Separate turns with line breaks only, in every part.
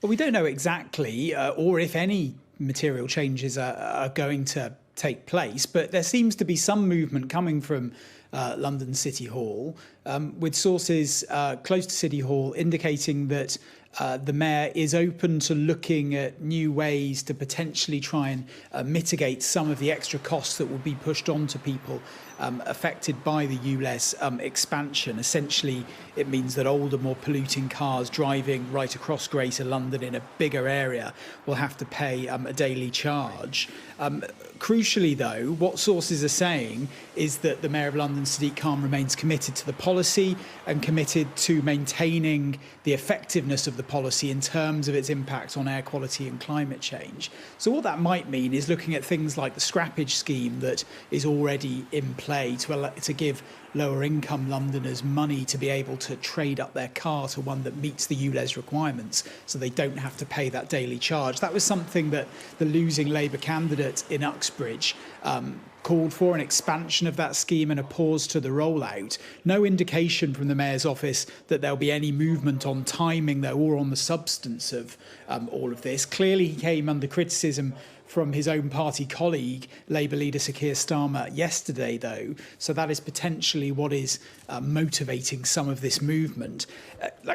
Well, we don't know exactly, or if any material changes are going to take place, but there seems to be some movement coming from London City Hall, with sources close to City Hall indicating that the mayor is open to looking at new ways to potentially try and mitigate some of the extra costs that will be pushed onto people affected by the ULEZ expansion. Essentially, it means that older, more polluting cars driving right across Greater London in a bigger area will have to pay a daily charge. Crucially, though, what sources are saying is that the Mayor of London, Sadiq Khan, remains committed to the policy and committed to maintaining the effectiveness of the policy in terms of its impact on air quality and climate change. So what that might mean is looking at things like the scrappage scheme that is already in play to give lower income Londoners money to be able to trade up their car to one that meets the ULEZ requirements so they don't have to pay that daily charge. That was something that the losing Labour candidate in Uxbridge called for, an expansion of that scheme and a pause to the rollout. No indication from the Mayor's office that there'll be any movement on timing, though, or on the substance of all of this. Clearly, he came under criticism from his own party colleague, Labour leader Sir Keir Starmer, yesterday, though. So that is potentially what is motivating some of this movement.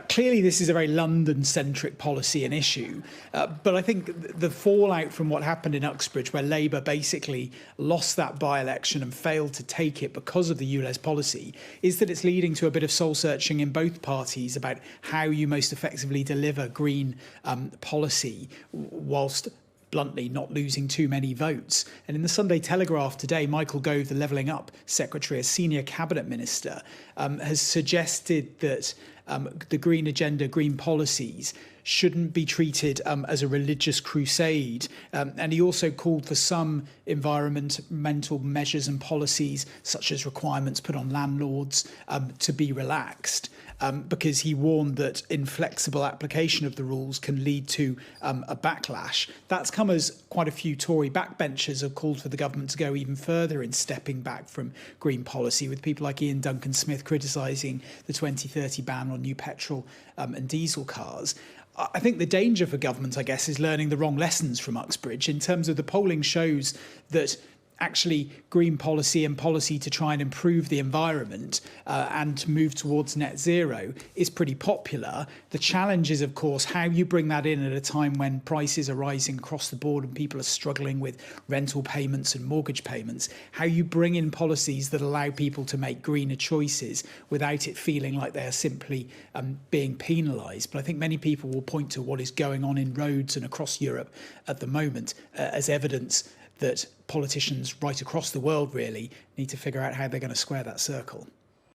Clearly, this is a very London-centric policy and issue. But I think the fallout from what happened in Uxbridge, where Labour basically lost that by-election and failed to take it because of the ULEZ policy, is that it's leading to a bit of soul-searching in both parties about how you most effectively deliver green policy whilst bluntly not losing too many votes. And in the Sunday Telegraph today, Michael Gove, the Levelling Up Secretary, a senior cabinet minister, has suggested that the green agenda, green policies shouldn't be treated as a religious crusade. And he also called for some environmental measures and policies, such as requirements put on landlords, to be relaxed. Because he warned that inflexible application of the rules can lead to a backlash. That's come as quite a few Tory backbenchers have called for the government to go even further in stepping back from green policy, with people like Ian Duncan Smith criticising the 2030 ban on new petrol and diesel cars. I think the danger for government, I guess, is learning the wrong lessons from Uxbridge in terms of the polling shows that actually green policy and policy to try and improve the environment and to move towards net zero is pretty popular. The challenge is, of course, how you bring that in at a time when prices are rising across the board and people are struggling with rental payments and mortgage payments, how you bring in policies that allow people to make greener choices without it feeling like they are simply being penalised. But I think many people will point to what is going on in roads and across Europe at the moment as evidence that politicians right across the world really need to figure out how they're going to square that circle.